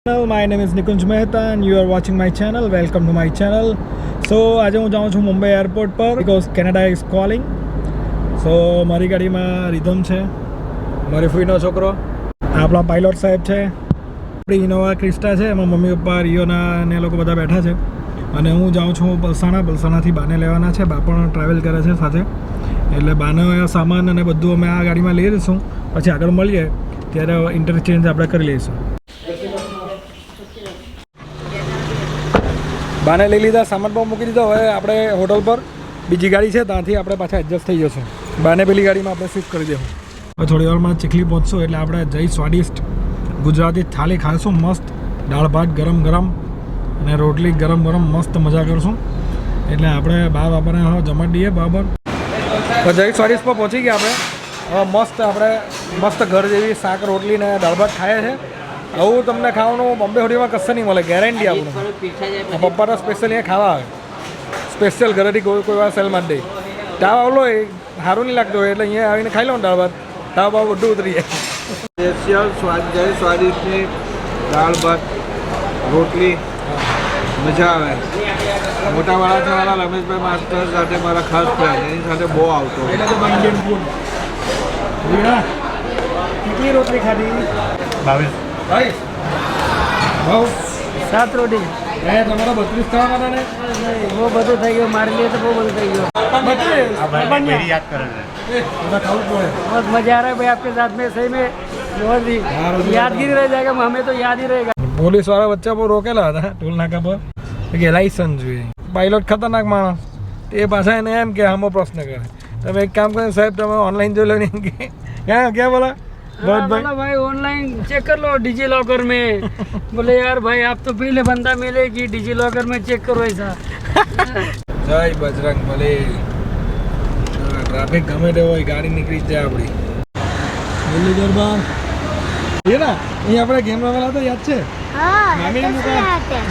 My name is Nikunj Mehta and you are watching my channel. Welcome to my channel. So આજે હું જાઉં છું Mumbai airport પર because Canada is calling. So મારી ગાડીમાં rhythm છે, મારી ફૂઈનો છોકરો, આપણા પાયલોટ સાહેબ છે, આપણી ઇનોવા ક્રિસ્ટા છે, એમાં મમ્મી પપ્પા રિયોના ને લોકો બધા બેઠા છે અને હું જાઉં છું બલસાણાથી બાને લેવાના છે. બા પણ ટ્રાવેલ કરે છે સાથે, એટલે બાનો સામાન અને બધું અમે આ ગાડીમાં લઈ લઈશું. પછી આગળ મળીએ ત્યારે ઇન્ટરચેન્જ આપણે કરી લઈશું. બાને લઈ લીધા, સામાન પણ મૂકી દીધો. હવે આપણે હોટલ પર બીજી ગાડી છે ત્યાંથી આપણે પાછા એડજસ્ટ થઈ જશું. બાને પેલી ગાડીમાં આપણે શિફ્ટ કરી દઈશું. હવે થોડી વારમાં ચીખલી પહોંચશું એટલે આપણે જઈ સ્વાદિષ્ટ ગુજરાતી થાળી ખાઈશું. મસ્ત દાળ ભાત ગરમ ગરમ અને રોટલી ગરમ ગરમ મસ્ત મજા કરશું. એટલે આપણે બા બાપાને હવે જમાડી દઈએ બરાબર. તો જઈ સ્વાદિષ્ટ પર પહોંચી ગયા આપણે. હવે મસ્ત ઘર જેવી શાક રોટલી ને દાળ ભાત ખાઈએ છે. આવું તમને ખાવાનું બોમ્બે હોટલમાં કશે નહીં મળે, ગેરંટી આપણું. પપ્પા તો સ્પેશિયલ અહીંયા ખાવા આવે, સ્પેશિયલ ઘરેથી કોઈ વાર સેલ મારી દે. તાવ આવલો એ સારું નહીં લાગતું હોય એટલે અહીંયા આવીને ખાઈ લઉં દાળ ભાત. તાવ ભાવ બધું ઉતરી જાય. સ્પેશિયલ સ્વાદિષ્ટની દાળ ભાત રોટલી મજા આવે. મોટાવાળા છે મારા રમેશભાઈ માસ્ટર સાથે મારા ખાસ ફ્રેન્ડ, એની સાથે બહુ આવતો. એટલે તો ઇન્ડિયન ફૂડ. કેટલી રોટલી ખાધી? 22. ભાવ 7 रोटी તમારા 32 થવાના હતા ને? वो બધું થઈ ગયું, મારે लिए तो वो બધું થઈ ગયું. याद कर बहुत मजा आ रहा है भाई आपके साथ में. सही में बहुत ही यादगिरी रह जाएगा, हमें तो याद ही रहेगा. પોલીસ વાળા વચ્ચે બહુ રોકેલા હતા ટોલ નાકા પર કે લાઇસન્સ જોઈએ. પાયલોટ ખતરનાક માણસ, એ પાછા એને એમ કે આમો પ્રશ્ન કરે. તમે એક કામ કરો સાહેબ, તમે ઓનલાઈન જોઈ લો ને કે ક્યાં બોલા भाई ऑनलाइन चेक कर लो डिजी लॉकर में. बोले यार भाई आप तो पहले बंदा मिले कि डिजी लॉकर में चेक करो ऐसा. જય બજરંગ બલી. ટ્રાફિક ગમે તે હોય ગાડી નીકળી જ જાય આપણી. દિલ્હી દરબાર એ ના અહીં આપણે ગેમ રમેલા હતા, યાદ છે?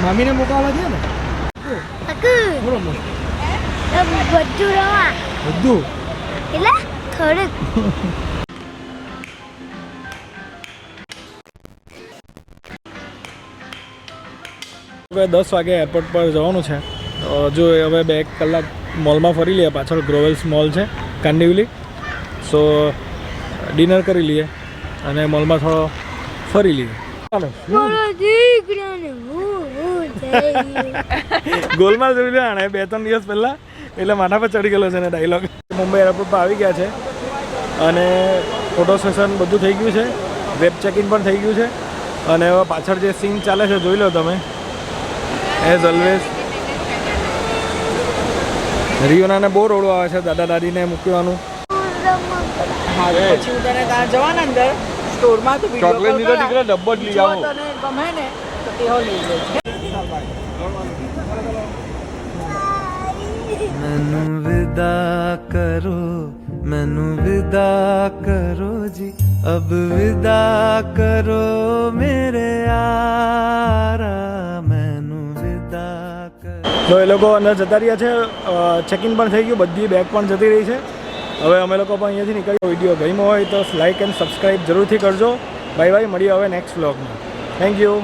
મામીને મુકાવવા છે ને બરોબર. બધું હવે 10 વાગે એરપોર્ટ પર જવાનું છે. જો હવે 2 કલાક મોલમાં ફરી લઈએ. પાછળ ગ્રોવેલ્સ મોલ છે કાંદિવલી. સો ડિનર કરી લઈએ અને મોલમાં થોડો ફરી લઈએ. ચાલો ગોલમાલ જોઈ લે. 2-3 દિવસ પહેલાં એટલે માથા પર ચડી ગયેલો છે ને ડાયલોગ. મુંબઈ એરપોર્ટ પર આવી ગયા છે અને ફોટો સેશન બધું થઈ ગયું છે. વેબ ચેકિંગ પણ થઈ ગયું છે અને હવે પાછળ જે સીન ચાલે છે જોઈ લો તમે. એઝ ઓલવેઝ રિયોનાને બહુ રોડો આવે છે દાદા દાદીને મૂકવાનું. પછી હું તને ત્યાં જવાના અંદર સ્ટોરમાં તો ચોકલેટ લીધો દીકરા ડબ્બો જ લઈ આવો. તને ગમે ને તો તેઓ લઈ લેજે. मैनू विदा करो, मैनू विदा करो जी, अब विदा કરો મેરે યારા, मैनू विदा કરો. તો એ લોકો અંદર જતા રહ્યા છે. ચેકિંગ પણ થઈ ગયું, બધી બેગ પણ જતી રહી છે. હવે અમે લોકો પણ અહીંયાથી નીકળીએ. વિડીયો ગમ્યો હોય તો લાઇક એન્ડ સબસ્ક્રાઈબ જરૂરથી કરજો. બાય બાય, મળીએ હવે નેક્સ્ટ વ્લોગમાં. Thank you.